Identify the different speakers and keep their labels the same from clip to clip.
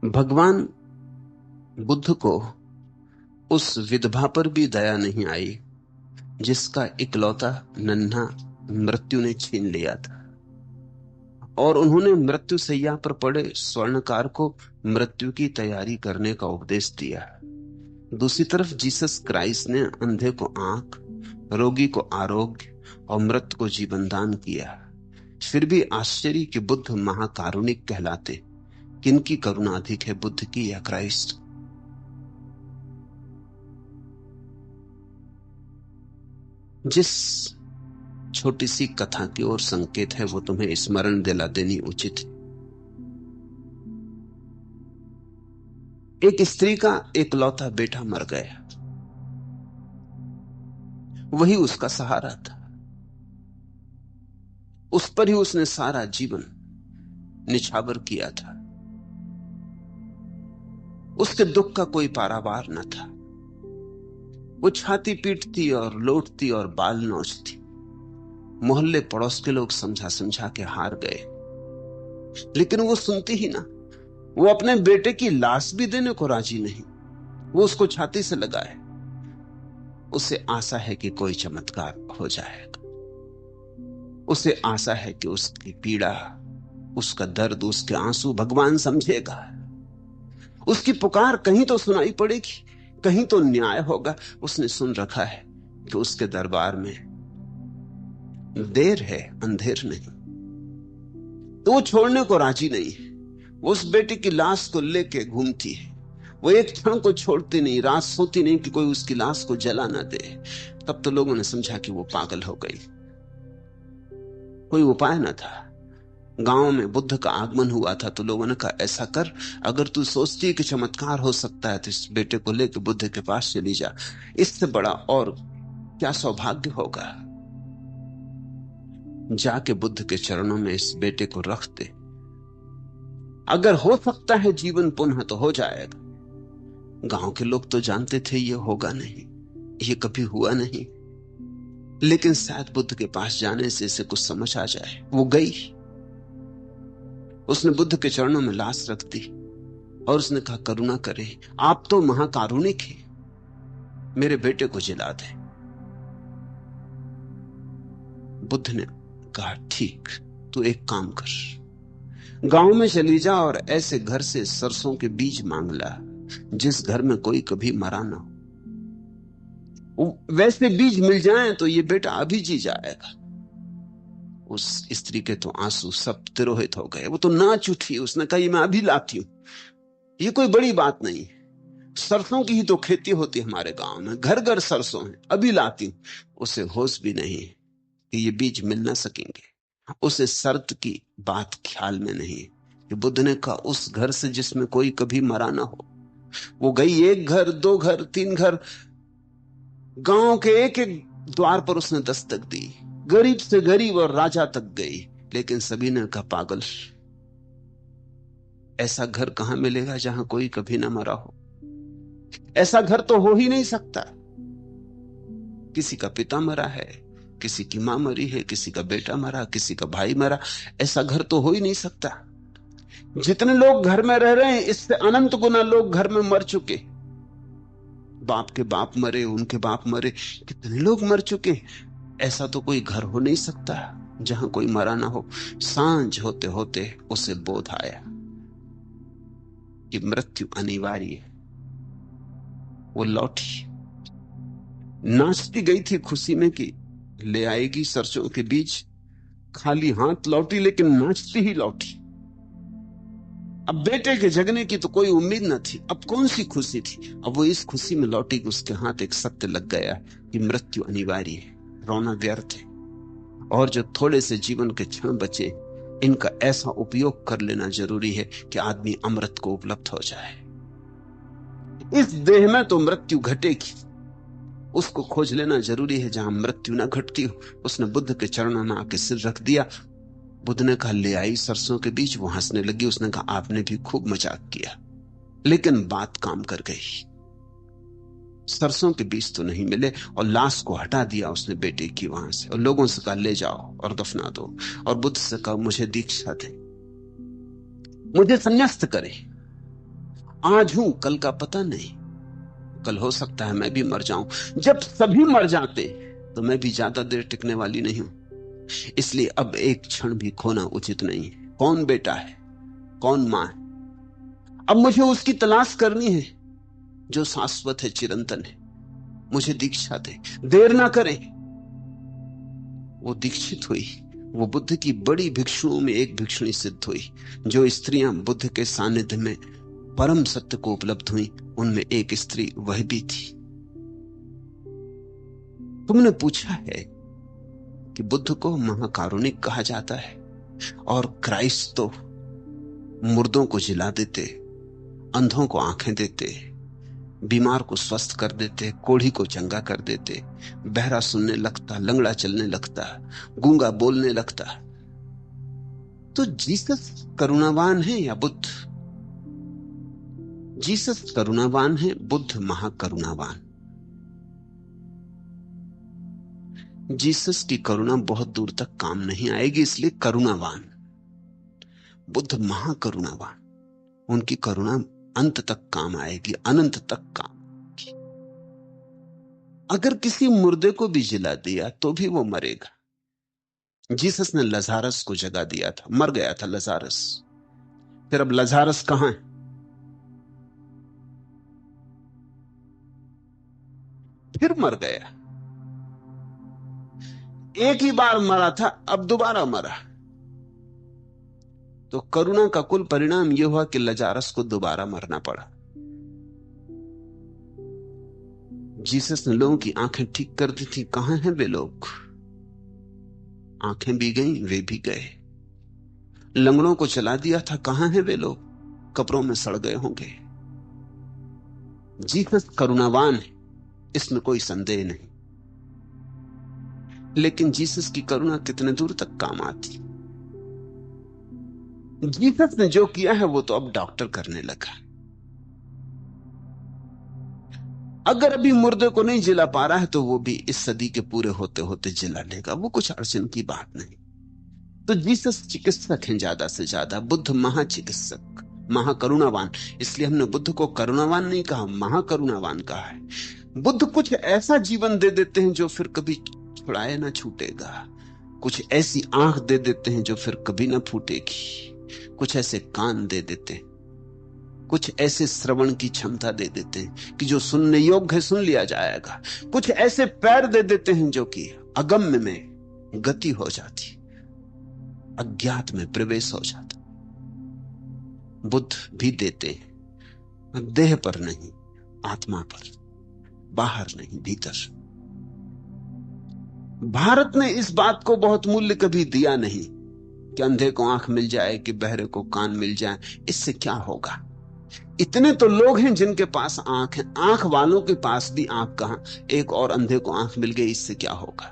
Speaker 1: भगवान बुद्ध को उस विधवा पर भी दया नहीं आई जिसका इकलौता नन्हा मृत्यु ने छीन लिया था, और उन्होंने मृत्यु शैया पर पड़े स्वर्णकार को मृत्यु की तैयारी करने का उपदेश दिया। दूसरी तरफ जीसस क्राइस्ट ने अंधे को आंख, रोगी को आरोग्य और मृत को जीवन दान किया। फिर भी आश्चर्य कि बुद्ध महाकारुणिक कहलाते। किनकी करुणा अधिक है, बुद्ध की या क्राइस्ट? जिस छोटी सी कथा की ओर संकेत है वो तुम्हें स्मरण दिला देनी उचित है। एक स्त्री का एकलौता बेटा मर गया, वही उसका सहारा था। उस पर ही उसने सारा जीवन निछावर किया था। उसके दुख का कोई पारावार न था। वो छाती पीटती और लोटती और बाल नोचती। मोहल्ले पड़ोस के लोग समझा समझा के हार गए, लेकिन वो सुनती ही ना। वो अपने बेटे की लाश भी देने को राजी नहीं। वो उसको छाती से लगाए। उसे आशा है कि कोई चमत्कार हो जाएगा। उसे आशा है कि उसकी पीड़ा, उसका दर्द, उसके आंसू भगवान समझेगा। उसकी पुकार कहीं तो सुनाई पड़ेगी, कहीं तो न्याय होगा। उसने सुन रखा है कि उसके दरबार में देर है, अंधेर नहीं। तो वो छोड़ने को राजी नहीं है। वो उस बेटे की लाश को लेके घूमती है। वो एक क्षण को छोड़ती नहीं, रात सोती नहीं कि कोई उसकी लाश को जला ना दे। तब तो लोगों ने समझा कि वो पागल हो गई। कोई उपाय न था। गांव में बुद्ध का आगमन हुआ था तो लोगों ने कहा, ऐसा कर, अगर तू सोचती है कि चमत्कार हो सकता है तो इस बेटे को लेकर बुद्ध के पास चली जा। इससे बड़ा और क्या सौभाग्य होगा। जाके बुद्ध के चरणों में इस बेटे को रख दे। अगर हो सकता है जीवन पुनः तो हो जाएगा। गांव के लोग तो जानते थे ये होगा नहीं, ये कभी हुआ नहीं, लेकिन शायद बुद्ध के पास जाने से इसे कुछ समझ आ जाए। वो गई। उसने बुद्ध के चरणों में लाश रख दी और उसने कहा, करुणा करें, आप तो महाकारुणिक हैं, मेरे बेटे को जिला दे। बुद्ध ने कहा, ठीक, तू एक काम कर, गांव में चली जा और ऐसे घर से सरसों के बीज मांग ला जिस घर में कोई कभी मरा ना हो। वैसे बीज मिल जाएं तो ये बेटा अभी जी जाएगा। उस स्त्री के तो आंसू सब तिरोहित हो गए। वो तो नाच उठी। उसने कहा, मैं अभी लाती हूं, ये कोई बड़ी बात नहीं। सरसों की ही तो खेती होती है हमारे गांव में, घर घर सरसों है, अभी लाती हूं। उसे होश भी नहीं कि ये बीज मिल ना सकेंगे। उसे शर्त की बात ख्याल में नहीं कि बुद्ध ने कहा, उस घर से जिसमें कोई कभी मरा ना हो। वो गई, एक घर, दो घर, तीन घर, गांव के एक एक द्वार पर उसने दस्तक दी। गरीब से गरीब और राजा तक गई, लेकिन सभी ने कहा, पागल, ऐसा घर कहां मिलेगा जहां कोई कभी ना मरा हो। ऐसा घर तो हो ही नहीं सकता। किसी का पिता मरा है, किसी की मां मरी है, किसी का बेटा मरा, किसी का भाई मरा। ऐसा घर तो हो ही नहीं सकता। जितने लोग घर में रह रहे हैं, इससे अनंत गुना लोग घर में मर चुके। बाप के बाप मरे, उनके बाप मरे, कितने लोग मर चुके। ऐसा तो कोई घर हो नहीं सकता जहां कोई मरा ना हो। सांझ होते होते उसे बोध आया कि मृत्यु अनिवार्य है। वो लौटी, नाचती गई थी खुशी में कि ले आएगी सरसों के बीज। खाली हाथ लौटी, लेकिन नाचती ही लौटी। अब बेटे के जगने की तो कोई उम्मीद न थी। अब कौन सी खुशी थी। अब वो इस खुशी में लौटी कि उसके हाथ एक सत्य लग गया कि मृत्यु अनिवार्य है, रोना व्यर्थ है, और जो थोड़े से जीवन के क्षण बचे, इनका ऐसा उपयोग कर लेना जरूरी है कि आदमी अमृत को उपलब्ध हो जाए। इस देह में तो मृत्यु घटेगी, उसको खोज लेना जरूरी है जहां मृत्यु ना घटती हो। उसने बुद्ध के चरणों में आके सिर रख दिया। बुद्ध ने कहा, ले आई सरसों के बीज। वो हंसने लगी। उसने कहा, आपने भी खूब मजाक किया, लेकिन बात काम कर गई। सरसों के बीज तो नहीं मिले और लाश को हटा दिया उसने बेटे की वहां से, और लोगों से कहा, ले जाओ और दफना दो। और बुद्ध से कहा, मुझे दीक्षा दे, मुझे संन्यास्त करे। आज हूं, कल का पता नहीं। कल हो सकता है मैं भी मर जाऊं। जब सभी मर जाते तो मैं भी ज्यादा देर टिकने वाली नहीं हूं। इसलिए अब एक क्षण भी खोना उचित नहीं है। कौन बेटा है, कौन मां है, अब मुझे उसकी तलाश करनी है जो शाश्वत है, चिरंतन है। मुझे दीक्षा दे, देर ना करें। वो दीक्षित हुई। वो बुद्ध की बड़ी भिक्षुओं में एक भिक्षुणी सिद्ध हुई। जो स्त्रियां बुद्ध के सानिध्य में परम सत्य को उपलब्ध हुई, उनमें एक स्त्री वह भी थी। तुमने पूछा है कि बुद्ध को महाकारुणिक कहा जाता है और क्राइस्ट तो मुर्दों को जिला देते, अंधों को आंखें देते, बीमार को स्वस्थ कर देते, कोढ़ी को चंगा कर देते, बहरा सुनने लगता, लंगड़ा चलने लगता, गूंगा बोलने लगता। तो जीसस करुणावान है या बुद्ध? जीसस करुणावान है, बुद्ध महाकरुणावान। जीसस की करुणा बहुत दूर तक काम नहीं आएगी, इसलिए करुणावान। बुद्ध महाकरुणावान, उनकी करुणा अंत तक काम आएगी, अनंत तक काम आएगी। अगर किसी मुर्दे को भी जिला दिया तो भी वो मरेगा। जीसस ने लजारस को जगा दिया था, मर गया था लजारस। फिर अब लजारस कहां है? फिर मर गया। एक ही बार मरा था, अब दोबारा मरा। तो करुणा का कुल परिणाम यह हुआ कि लजारस को दोबारा मरना पड़ा। जीसस ने लोगों की आंखें ठीक कर दी थी। कहां हैं वे लोग? आंखें भी गईं, वे भी गए। लंगड़ों को चला दिया था। कहां हैं वे लोग? कब्रों में सड़ गए होंगे। जीसस करुणावान है, इसमें कोई संदेह नहीं। लेकिन जीसस की करुणा कितने दूर तक काम आती? जीसस ने जो किया है वो तो अब डॉक्टर करने लगा। अगर अभी मुर्दे को नहीं जिला पा रहा है तो वो भी इस सदी के पूरे होते होते जिला लेगा। वो कुछ अड़चन की बात नहीं। तो जीसस चिकित्सक हैं ज्यादा से ज्यादा, बुद्ध महाचिकित्सक, महाकरुणावान। इसलिए हमने बुद्ध को करुणावान नहीं कहा, महाकरुणावान कहा है। बुद्ध कुछ ऐसा जीवन दे देते हैं जो फिर कभी छुड़ाए ना छूटेगा। कुछ ऐसी आंख दे देते हैं जो फिर कभी ना फूटेगी। कुछ ऐसे कान दे देते हैं, कुछ ऐसे श्रवण की क्षमता दे देते हैं कि जो सुनने योग्य है सुन लिया जाएगा। कुछ ऐसे पैर दे देते हैं जो कि अगम्य में गति हो जाती, अज्ञात में प्रवेश हो जाता। बुद्ध भी देते हैं, देह पर नहीं, आत्मा पर, बाहर नहीं, भीतर। भारत ने इस बात को बहुत मूल्य कभी दिया नहीं कि अंधे को आंख मिल जाए, कि बहरे को कान मिल जाए, इससे क्या होगा। इतने तो लोग हैं जिनके पास आंख है, आंख वालों के पास भी आंख कहां। एक और अंधे को आंख मिल गई, इससे क्या होगा।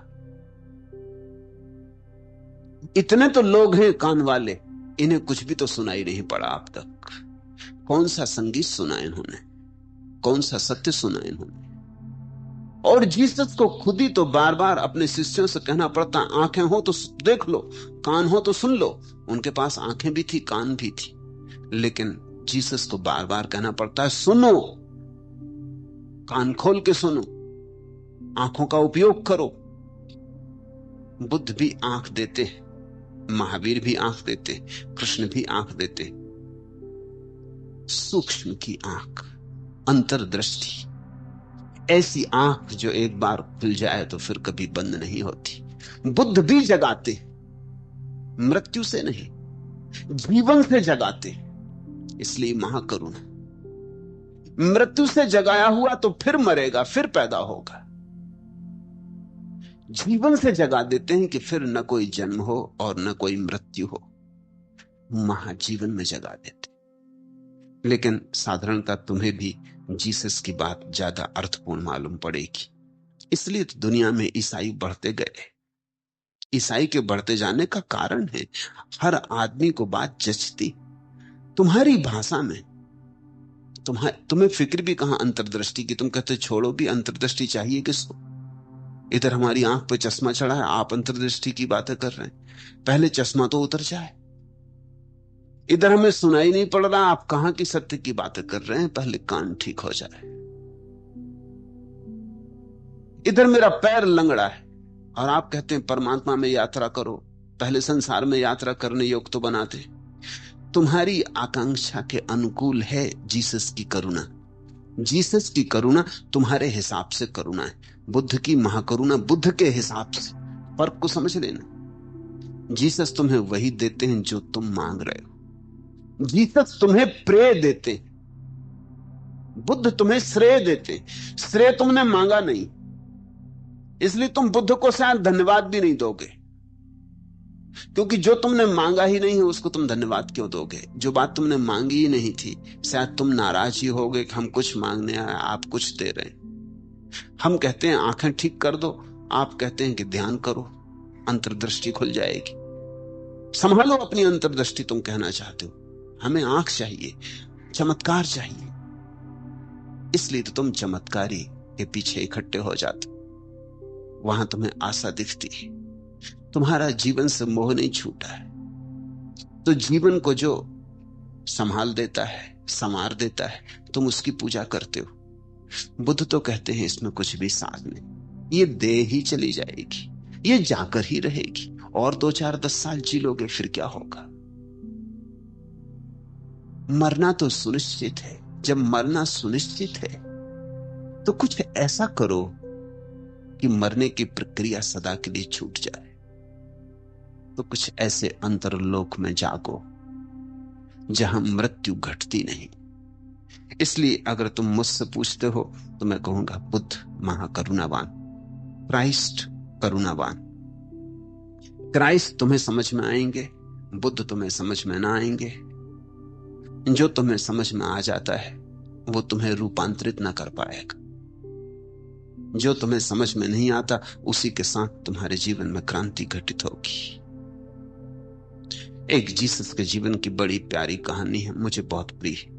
Speaker 1: इतने तो लोग हैं कान वाले, इन्हें कुछ भी तो सुनाई नहीं पड़ा अब तक। कौन सा संगीत सुना इन्होंने, कौन सा सत्य सुना इन्होंने। और जीसस को खुद ही तो बार बार अपने शिष्यों से कहना पड़ता, आंखें हो तो देख लो, कान हो तो सुन लो। उनके पास आंखें भी थी, कान भी थी, लेकिन जीसस को बार बार कहना पड़ता है, सुनो, कान खोल के सुनो, आंखों का उपयोग करो। बुद्ध भी आंख देते, महावीर भी आंख देते, कृष्ण भी आंख देते। सूक्ष्म की आंख, अंतर्दृष्टि, ऐसी आंख जो एक बार खुल जाए तो फिर कभी बंद नहीं होती। बुद्ध भी जगाते, मृत्यु से नहीं, जीवन से जगाते, इसलिए महाकरुणा। मृत्यु से जगाया हुआ तो फिर मरेगा, फिर पैदा होगा। जीवन से जगा देते हैं कि फिर न कोई जन्म हो और न कोई मृत्यु हो, महाजीवन में जगा देते। लेकिन साधारणतः तुम्हें भी जीसस की बात ज्यादा अर्थपूर्ण मालूम पड़ेगी। इसलिए तो दुनिया में ईसाई बढ़ते गए। ईसाई के बढ़ते जाने का कारण है, हर आदमी को बात जचती। तुम्हारी भाषा में तुम्हें फिक्र भी कहां अंतर्दृष्टि की। तुम कहते छोड़ो भी, अंतर्दृष्टि चाहिए किसको। इधर हमारी आंख पे चश्मा चढ़ा है, आप अंतर्दृष्टि की बातें कर रहे हैं। पहले चश्मा तो उतर जाए। इधर हमें सुनाई नहीं पड़ रहा आप कहां की सत्य की बातें कर रहे हैं, पहले कान ठीक हो जाए। इधर मेरा पैर लंगड़ा है और आप कहते हैं परमात्मा में यात्रा करो, पहले संसार में यात्रा करने योग्य तो बनाते। तुम्हारी आकांक्षा के अनुकूल है जीसस की करुणा। जीसस की करुणा तुम्हारे हिसाब से करुणा है, बुद्ध की महाकरुणा बुद्ध के हिसाब से। फर्क को समझ लेना। जीसस तुम्हें वही देते हैं जो तुम मांग रहे हो। जीसस तुम्हें प्रेय देते हैं, बुद्ध तुम्हें श्रेय देते हैं। श्रेय तुमने मांगा नहीं, इसलिए तुम बुद्ध को शायद धन्यवाद भी नहीं दोगे, क्योंकि जो तुमने मांगा ही नहीं है उसको तुम धन्यवाद क्यों दोगे। जो बात तुमने मांगी ही नहीं थी, शायद तुम नाराज ही होगे कि हम कुछ मांगने आए, आप कुछ दे रहे हैं। हम कहते हैं आंखें ठीक कर दो, आप कहते हैं कि ध्यान करो, अंतर्दृष्टि खुल जाएगी। संभालो अपनी अंतर्दृष्टि, तुम कहना चाहते हो। हमें आंख चाहिए, चमत्कार चाहिए, इसलिए तो तुम चमत्कारी के पीछे इकट्ठे हो जाते, वहां तुम्हें आशा दिखती है। तुम्हारा जीवन से मोह नहीं छूटा है, तो जीवन को जो संभाल देता है, संवार देता है, तुम उसकी पूजा करते हो। बुद्ध तो कहते हैं इसमें कुछ भी सार नहीं, ये दे ही चली जाएगी, ये जाकर ही रहेगी, और 2-4-10 साल जी लोगे, फिर क्या होगा। मरना तो सुनिश्चित है। जब मरना सुनिश्चित है तो कुछ ऐसा करो कि मरने की प्रक्रिया सदा के लिए छूट जाए। तो कुछ ऐसे अंतरलोक में जागो जहां मृत्यु घटती नहीं। इसलिए अगर तुम मुझसे पूछते हो तो मैं कहूंगा बुद्ध महाकरुणावान, क्राइस्ट करुणावान। क्राइस्ट तुम्हें समझ में आएंगे, बुद्ध तुम्हें समझ में ना आएंगे। जो तुम्हें समझ में आ जाता है वो तुम्हें रूपांतरित ना कर पाएगा। जो तुम्हें समझ में नहीं आता उसी के साथ तुम्हारे जीवन में क्रांति घटित होगी। एक जीसस के जीवन की बड़ी प्यारी कहानी है, मुझे बहुत प्रिय है।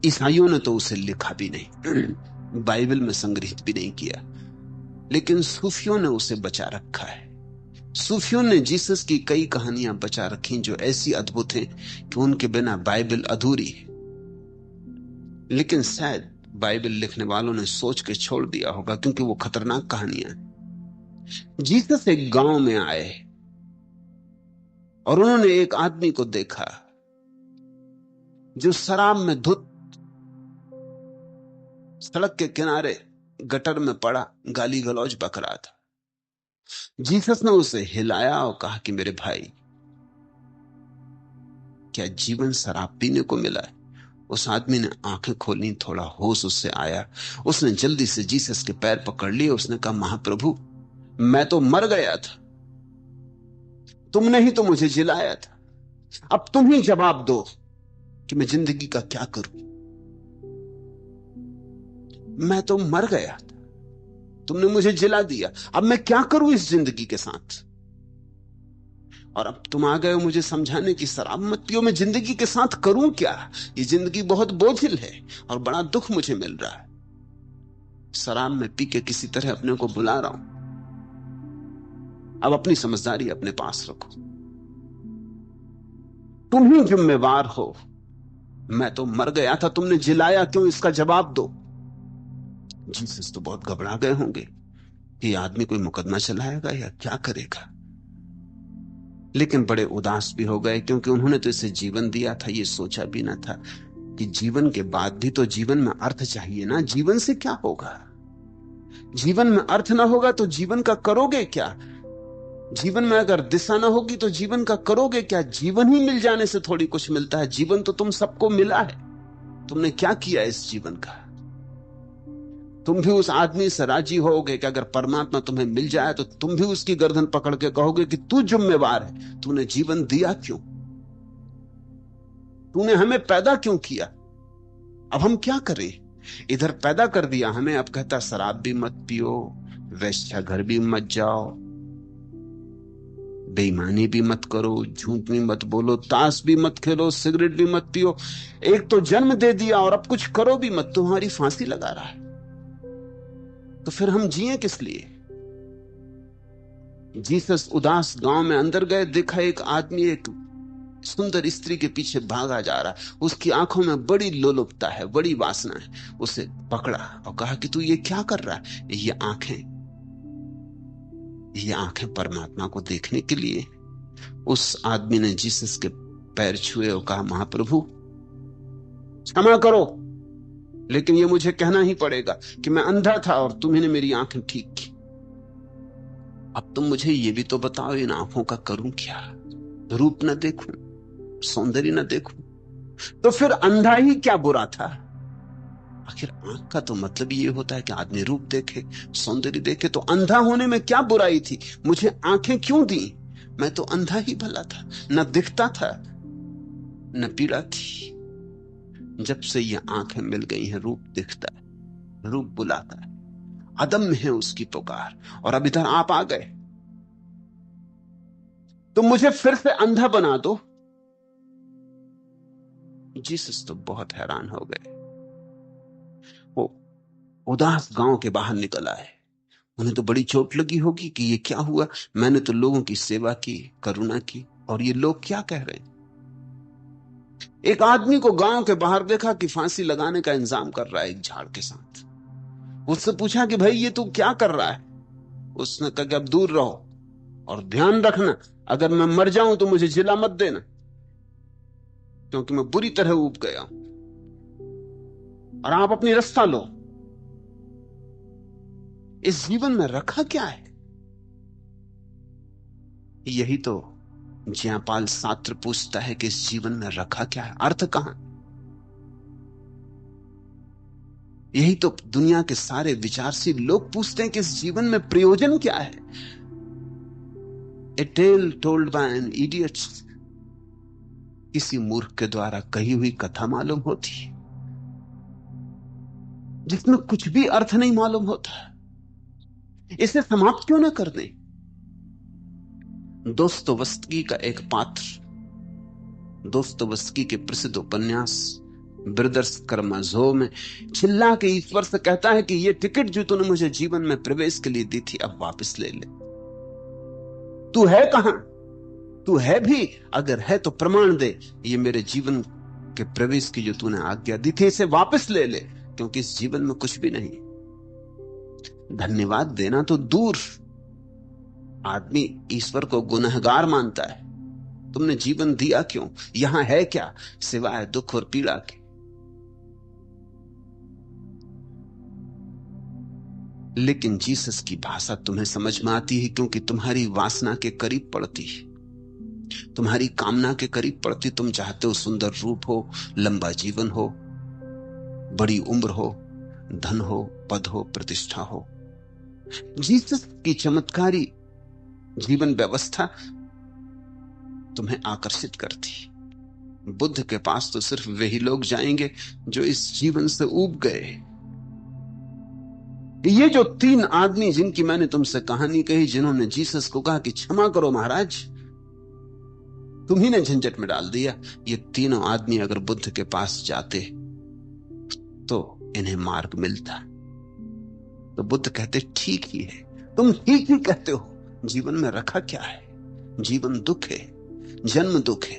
Speaker 1: ईसाइयों ने तो उसे लिखा भी नहीं, बाइबल में संग्रहित भी नहीं किया, लेकिन सूफियों ने उसे बचा रखा है। सूफियों ने जीसस की कई कहानियां बचा रखी जो ऐसी अद्भुत हैं कि उनके बिना बाइबल अधूरी है। लेकिन शायद बाइबल लिखने वालों ने सोच के छोड़ दिया होगा, क्योंकि वो खतरनाक कहानियां हैं। जीसस एक गांव में आए और उन्होंने एक आदमी को देखा जो शराब में धुत सड़क के किनारे गटर में पड़ा गाली गलौज बक रहा था। जीसस ने उसे हिलाया और कहा कि मेरे भाई, क्या जीवन शराब पीने को मिला है? उस आदमी ने आंखें खोली, थोड़ा होश उससे आया। उसने जल्दी से जीसस के पैर पकड़ लिए। उसने कहा, महाप्रभु, मैं तो मर गया था, तुमने ही तो मुझे जिलाया था, अब तुम ही जवाब दो कि मैं जिंदगी का क्या करूं। मैं तो मर गया था, तुमने मुझे जिला दिया, अब मैं क्या करूं इस जिंदगी के साथ। और अब तुम आ गए हो मुझे समझाने की शराब मत पियो, मैं जिंदगी के साथ करूं क्या? ये जिंदगी बहुत बोझिल है और बड़ा दुख मुझे मिल रहा है। शराब में पी के किसी तरह अपने को बुला रहा हूं। अब अपनी समझदारी अपने पास रखो, तुम ही जिम्मेवार हो। मैं तो मर गया था, तुमने जिलाया क्यों, इसका जवाब दो। जीसस तो बहुत घबरा गए होंगे कि आदमी कोई मुकदमा चलाएगा या क्या करेगा, लेकिन बड़े उदास भी हो गए, क्योंकि उन्होंने तो इसे जीवन दिया था। ये सोचा भी ना था कि जीवन के बाद भी तो जीवन में अर्थ चाहिए ना। जीवन से क्या होगा? जीवन में अर्थ ना होगा तो जीवन का करोगे क्या? जीवन में अगर दिशा ना होगी तो जीवन का करोगे क्या? जीवन ही मिल जाने से थोड़ी कुछ मिलता है। जीवन तो तुम सबको मिला है, तुमने क्या किया इस जीवन का? तुम भी उस आदमी से राजी होगे कि अगर परमात्मा तुम्हें मिल जाए तो तुम भी उसकी गर्दन पकड़ के कहोगे कि तू जिम्मेवार है, तूने जीवन दिया क्यों, तूने हमें पैदा क्यों किया। अब हम क्या करें? इधर पैदा कर दिया हमें, अब कहता शराब भी मत पियो, वेश्या घर भी मत जाओ, बेईमानी भी मत करो, झूठ भी मत बोलो, ताश भी मत खेलो, सिगरेट भी मत पियो। एक तो जन्म दे दिया और अब कुछ करो भी मत, तुम्हारी फांसी लगा रहा है। तो फिर हम जिए किस लिए? जीसस उदास गांव में अंदर गए, देखा एक आदमी एक सुंदर स्त्री के पीछे भागा जा रहा है, उसकी आंखों में बड़ी लोलुपता है, बड़ी वासना है। उसे पकड़ा और कहा कि तू ये क्या कर रहा है? ये आंखें परमात्मा को देखने के लिए। उस आदमी ने जीसस के पैर छुए और कहा, महाप्रभु क्षमा करो, लेकिन ये मुझे कहना ही पड़ेगा कि मैं अंधा था और तुम्ही ने मेरी आंखें ठीक की। अब तुम मुझे ये भी तो बताओ, इन आंखों का करूं क्या? रूप न देखूं, सौंदर्य न देखूं, तो फिर अंधा ही क्या बुरा था? आखिर आंख का तो मतलब ये होता है कि आदमी रूप देखे, सौंदर्य देखे। तो अंधा होने में क्या बुराई थी? मुझे आंखें क्यों दी? मैं तो अंधा ही भला था, न दिखता था न पीड़ा थी। जब से ये आंखें मिल गई हैं, रूप दिखता है, रूप बुलाता है, अदम्य है उसकी पुकार। और अब इधर आप आ गए, तो मुझे फिर से अंधा बना दो। जीसस तो बहुत हैरान हो गए। वो उदास गांव के बाहर निकल आए। उन्हें तो बड़ी चोट लगी होगी कि ये क्या हुआ। मैंने तो लोगों की सेवा की, करुणा की, और ये लोग क्या कह रहे हैं? एक आदमी को गांव के बाहर देखा कि फांसी लगाने का इंतजाम कर रहा है एक झाड़ के साथ। उससे पूछा कि भाई ये तू क्या कर रहा है? उसने कहा कि अब दूर रहो और ध्यान रखना, अगर मैं मर जाऊं तो मुझे जिला मत देना, क्योंकि मैं बुरी तरह ऊब गया हूं, और आप अपनी रास्ता लो। इस जीवन में रखा क्या है? यही तो ज्यापाल सात्र पूछता है कि इस जीवन में रखा क्या है, अर्थ कहां? यही तो दुनिया के सारे विचारशील लोग पूछते हैं कि इस जीवन में प्रयोजन क्या है। A tale told by an idiot, किसी मूर्ख के द्वारा कही हुई कथा मालूम होती है, जिसमें कुछ भी अर्थ नहीं मालूम होता। इसे समाप्त क्यों ना कर दें? दोस्तोयेवस्की का एक पात्र, दोस्तोयेवस्की के प्रसिद्ध उपन्यास ब्रदर्स करमाजोव में चिल्ला के ईश्वर से कहता है कि ये टिकट जो तूने मुझे जीवन में प्रवेश के लिए दी थी, अब वापस ले ले। तू है कहां? तू है भी, अगर है तो प्रमाण दे। ये मेरे जीवन के प्रवेश की जो तूने आज्ञा दी थी, इसे वापस ले ले, क्योंकि इस जीवन में कुछ भी नहीं। धन्यवाद देना तो दूर, आदमी ईश्वर को गुनहगार मानता है। तुमने जीवन दिया क्यों? यहां है क्या सिवाय दुख और पीड़ा के? लेकिन जीसस की भाषा तुम्हें समझ में आती है, क्योंकि तुम्हारी वासना के करीब पड़ती है, तुम्हारी कामना के करीब पड़ती। तुम चाहते हो सुंदर रूप हो, लंबा जीवन हो, बड़ी उम्र हो, धन हो, पद हो, प्रतिष्ठा हो। जीसस की चमत्कारी जीवन व्यवस्था तुम्हें आकर्षित करती। बुद्ध के पास तो सिर्फ वही लोग जाएंगे जो इस जीवन से ऊब गए। ये जो 3 आदमी जिनकी मैंने तुमसे कहानी कही, जिन्होंने जीसस को कहा कि क्षमा करो महाराज, तुम्ही ने झंझट में डाल दिया, ये तीनों आदमी अगर बुद्ध के पास जाते तो इन्हें मार्ग मिलता। तो बुद्ध कहते ठीक ही है, तुम ठीक ही कहते हो। जीवन में रखा क्या है? जीवन दुख है, जन्म दुख है,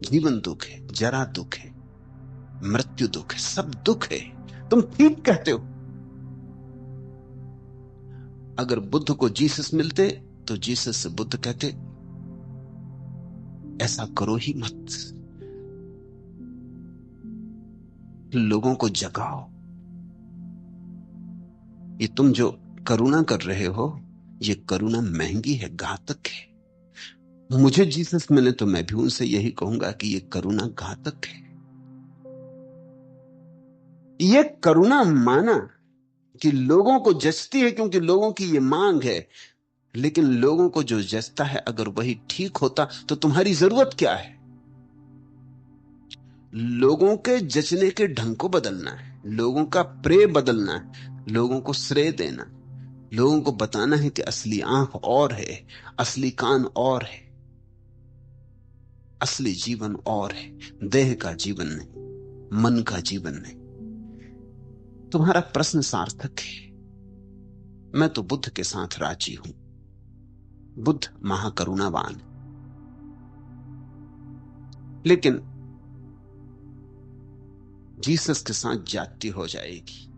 Speaker 1: जीवन दुख है, जरा दुख है, मृत्यु दुख है, सब दुख है। तुम ठीक कहते हो। अगर बुद्ध को जीसस मिलते तो जीसस से बुद्ध कहते ऐसा करो ही मत, लोगों को जगाओ। ये तुम जो करुणा कर रहे हो, ये करुणा महंगी है, घातक है। मुझे जीसस मिले तो मैं भी उनसे यही कहूंगा कि ये करुणा घातक है। ये करुणा माना कि लोगों को जचती है क्योंकि लोगों की ये मांग है, लेकिन लोगों को जो जचता है अगर वही ठीक होता तो तुम्हारी जरूरत क्या है? लोगों के जचने के ढंग को बदलना है, लोगों का प्रे बदलना है, लोगों को श्रेय देना, लोगों को बताना है कि असली आंख और है, असली कान और है, असली जीवन और है, देह का जीवन नहीं, मन का जीवन नहीं। तुम्हारा प्रश्न सार्थक है। मैं तो बुद्ध के साथ राजी हूं। बुद्ध महाकरुणावान, लेकिन जीसस के साथ जाति हो जाएगी।